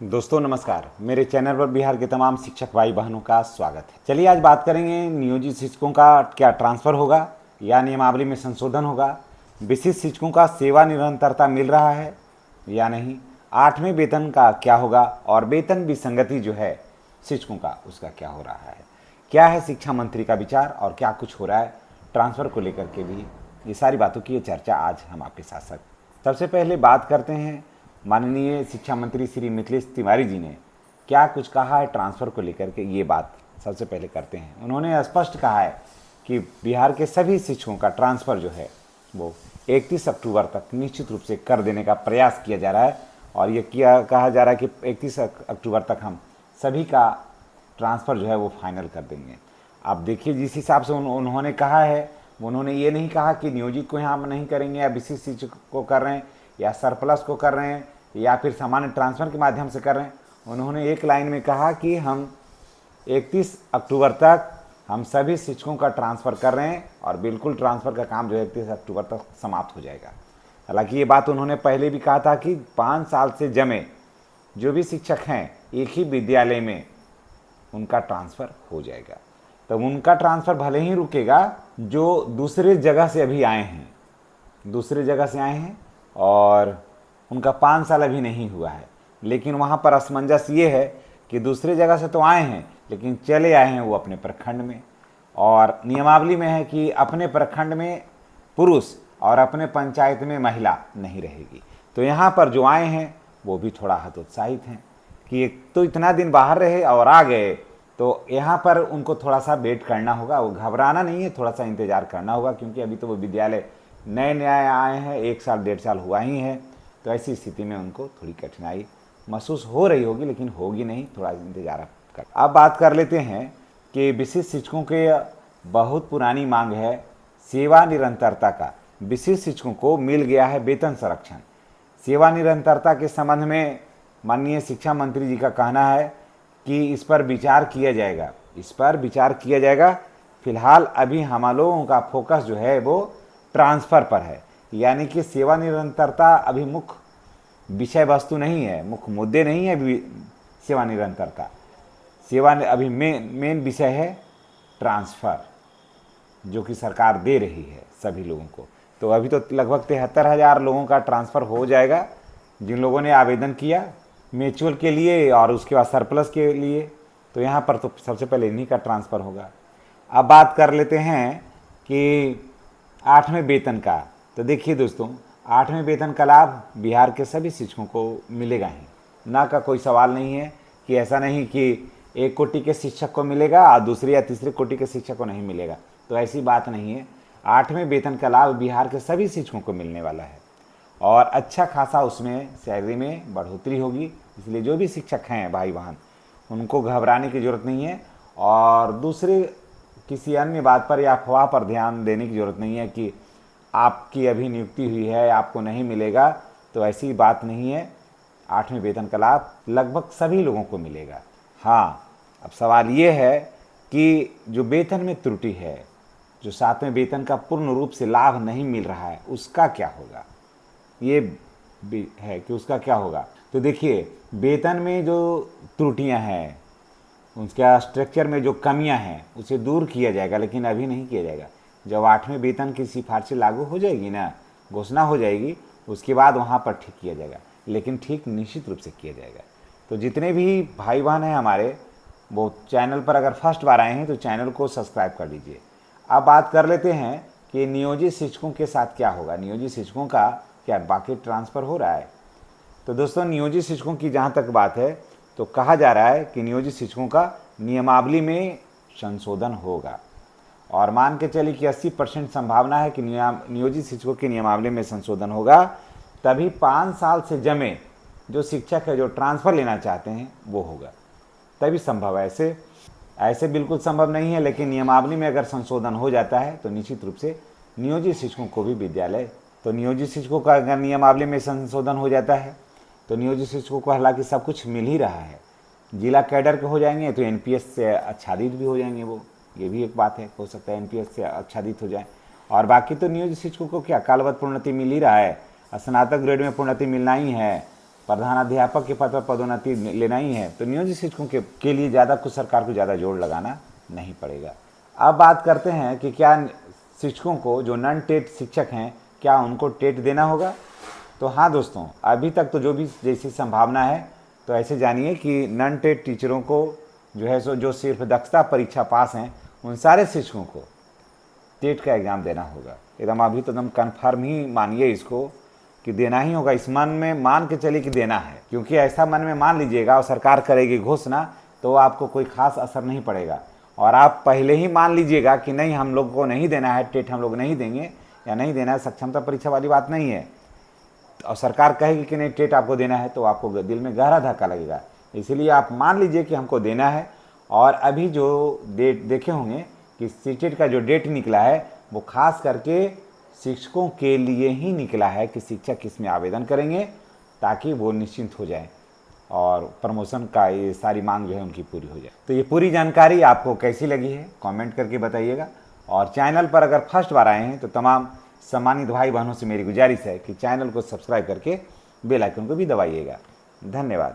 दोस्तों नमस्कार। मेरे चैनल पर बिहार के तमाम शिक्षक भाई बहनों का स्वागत है। चलिए आज बात करेंगे नियोजित शिक्षकों का क्या ट्रांसफ़र होगा या नियमावली में संशोधन होगा, विशिष्ट शिक्षकों का सेवा निरंतरता मिल रहा है या नहीं, 8वें वेतन का क्या होगा और वेतन विसंगति जो है शिक्षकों का उसका क्या हो रहा है, क्या है शिक्षा मंत्री का विचार और क्या कुछ हो रहा है ट्रांसफ़र को लेकर के भी, ये सारी बातों की चर्चा आज हम आपके साथ सबसे पहले बात करते हैं माननीय शिक्षा मंत्री श्री मिथिलेश तिवारी जी ने क्या कुछ कहा है ट्रांसफ़र को लेकर के। ये बात सबसे पहले करते हैं। उन्होंने स्पष्ट कहा है कि बिहार के सभी शिक्षकों का ट्रांसफ़र जो है वो 31 अक्टूबर तक निश्चित रूप से कर देने का प्रयास किया जा रहा है और ये कहा जा रहा है कि 31 अक्टूबर तक हम सभी का ट्रांसफ़र जो है वो फाइनल कर देंगे। आप देखिए जिस हिसाब से उन्होंने कहा है, उन्होंने ये नहीं कहा कि नियोजित को यहाँ हम नहीं करेंगे या विशिष्ट शिक्षक को कर रहे हैं या सरप्लस को कर रहे हैं या फिर सामान्य ट्रांसफ़र के माध्यम से कर रहे हैं। उन्होंने एक लाइन में कहा कि हम 31 अक्टूबर तक हम सभी शिक्षकों का ट्रांसफ़र कर रहे हैं और बिल्कुल ट्रांसफ़र का काम जो है 31 अक्टूबर तक समाप्त हो जाएगा। हालांकि ये बात उन्होंने पहले भी कहा था कि 5 साल से जमे जो भी शिक्षक हैं एक ही विद्यालय में उनका ट्रांसफ़र हो जाएगा। तो उनका ट्रांसफ़र भले ही रुकेगा जो दूसरे जगह से अभी आए हैं, दूसरे जगह से आए हैं और उनका 5 साल अभी नहीं हुआ है, लेकिन वहाँ पर असमंजस ये है कि दूसरे जगह से तो आए हैं लेकिन चले आए हैं वो अपने प्रखंड में, और नियमावली में है कि अपने प्रखंड में पुरुष और अपने पंचायत में महिला नहीं रहेगी। तो यहाँ पर जो आए हैं वो भी थोड़ा हतोत्साहित हैं कि एक तो इतना दिन बाहर रहे और आ गए, तो यहाँ पर उनको थोड़ा सा वेट करना होगा। वो घबराना नहीं है, थोड़ा सा इंतज़ार करना होगा क्योंकि अभी तो वो विद्यालय नए नए आए हैं, 1 साल 1.5 साल हुआ ही है। तो ऐसी स्थिति में उनको थोड़ी कठिनाई महसूस हो रही होगी, लेकिन होगी नहीं, थोड़ा इंतजार कर। अब बात कर लेते हैं कि विशिष्ट शिक्षकों के बहुत पुरानी मांग है सेवा निरंतरता का। विशिष्ट शिक्षकों को मिल गया है वेतन संरक्षण। सेवा निरंतरता के संबंध में माननीय शिक्षा मंत्री जी का कहना है कि इस पर विचार किया जाएगा, इस पर विचार किया जाएगा। फिलहाल अभी हम लोगों का फोकस जो है वो ट्रांसफ़र पर है, यानी कि सेवा निरंतरता अभी मुख्य विषय वस्तु नहीं है, मुख्य मुद्दे नहीं है सेवा निरंतरता। अभी मेन विषय है ट्रांसफ़र जो कि सरकार दे रही है सभी लोगों को। तो अभी तो लगभग 73,000 लोगों का ट्रांसफ़र हो जाएगा जिन लोगों ने आवेदन किया म्यूचुअल के लिए और उसके बाद सरप्लस के लिए। तो यहाँ पर तो सबसे पहले इन्हीं का ट्रांसफ़र होगा। अब बात कर लेते हैं कि 8वें वेतन का। तो देखिए दोस्तों, 8वें वेतन का लाभ बिहार के सभी शिक्षकों को मिलेगा ही, ना का कोई सवाल नहीं है कि ऐसा नहीं कि 1 कोटि के शिक्षक को मिलेगा और दूसरे या तीसरे कोटि के शिक्षक को नहीं मिलेगा, तो ऐसी बात नहीं है। 8वें वेतन का लाभ बिहार के सभी शिक्षकों को मिलने वाला है और अच्छा खासा उसमें सैलरी में बढ़ोतरी होगी। इसलिए जो भी शिक्षक हैं भाई बहन, उनको घबराने की ज़रूरत नहीं है और दूसरे किसी अन्य बात पर या अफवाह पर ध्यान देने की ज़रूरत नहीं है कि आपकी अभी नियुक्ति हुई है आपको नहीं मिलेगा। तो ऐसी बात नहीं है। 8वें वेतन का लाभ लगभग सभी लोगों को मिलेगा। हाँ, अब सवाल ये है कि जो वेतन में त्रुटि है, जो 7वें वेतन का पूर्ण रूप से लाभ नहीं मिल रहा है, उसका क्या होगा, ये भी है कि उसका क्या होगा। तो देखिए, वेतन में जो त्रुटियां हैं, उसका स्ट्रक्चर में जो कमियां हैं, उसे दूर किया जाएगा, लेकिन अभी नहीं किया जाएगा। जब 8वें वेतन की सिफारिशें लागू हो जाएगी ना, घोषणा हो जाएगी, उसके बाद वहाँ पर ठीक किया जाएगा, लेकिन ठीक निश्चित रूप से किया जाएगा। तो जितने भी भाई बहन हैं हमारे, वो चैनल पर अगर फर्स्ट बार आए हैं तो चैनल को सब्सक्राइब कर लीजिए। अब बात कर लेते हैं कि नियोजित शिक्षकों के साथ क्या होगा। नियोजित शिक्षकों का क्या बाकी ट्रांसफ़र हो रहा है? तो दोस्तों, नियोजित शिक्षकों की जहाँ तक बात है तो कहा जा रहा है कि नियोजित शिक्षकों का नियमावली में संशोधन होगा और मान के चलिए कि 80% संभावना है कि नियोजित शिक्षकों की नियमावली में संशोधन होगा। तभी 5 साल से जमे जो शिक्षक है जो ट्रांसफ़र लेना चाहते हैं वो होगा, तभी संभव है। ऐसे बिल्कुल संभव नहीं है, लेकिन नियमावली में अगर संशोधन हो जाता है तो निश्चित रूप से नियोजित शिक्षकों को भी विद्यालय, तो नियोजित शिक्षकों का अगर नियमावली में संशोधन हो जाता है तो नियोजित शिक्षकों को हालांकि सब कुछ मिल ही रहा है। जिला कैडर के हो जाएंगे तो एनपीएस से आच्छादित भी हो जाएंगे वो, ये भी एक बात है, हो सकता है एनपीएस से आच्छादित हो जाए। और बाकी तो नियोजित शिक्षकों को क्या कालवत प्रोन्नति मिल ही रहा है, स्नातक ग्रेड में प्रोन्नति मिलना ही है। प्रधानाध्यापक के पद पर पदोन्नति लेना ही है तो नियोजित शिक्षकों के लिए ज़्यादा कुछ सरकार को ज़्यादा जोर लगाना नहीं पड़ेगा। अब बात करते हैं कि क्या शिक्षकों को जो नॉन टेट शिक्षक हैं क्या उनको टेट देना होगा। तो हाँ दोस्तों, अभी तक तो जो भी जैसी संभावना है तो ऐसे जानिए कि नॉन टेट टीचरों को जो है सो जो सिर्फ दक्षता परीक्षा पास हैं उन सारे शिक्षकों को टेट का एग्ज़ाम देना होगा। एकदम अभी तो एकदम कन्फर्म ही मानिए इसको कि देना ही होगा। इस मन में मान के चलिए कि देना है, क्योंकि ऐसा मन में मान लीजिएगा और सरकार करेगी घोषणा तो आपको कोई खास असर नहीं पड़ेगा। और आप पहले ही मान लीजिएगा कि नहीं हम लोग को नहीं देना है टेट, हम लोग नहीं देंगे या नहीं देना है, सक्षमता परीक्षा वाली बात नहीं है, और सरकार कहेगी कि नहीं टेट आपको देना है तो आपको दिल में गहरा धक्का लगेगा। इसीलिए आप मान लीजिए कि हमको देना है। और अभी जो डेट देखे होंगे कि सीटेट का जो डेट निकला है वो खास करके शिक्षकों के लिए ही निकला है कि शिक्षक इसमें आवेदन करेंगे ताकि वो निश्चिंत हो जाए और प्रमोशन का ये सारी मांग जो है उनकी पूरी हो जाए। तो ये पूरी जानकारी आपको कैसी लगी है कमेंट करके बताइएगा। और चैनल पर अगर फर्स्ट बार आए हैं तो तमाम सम्मानित भाई बहनों से मेरी गुजारिश है कि चैनल को सब्सक्राइब करके बेल आइकन को भी दबाइएगा। धन्यवाद।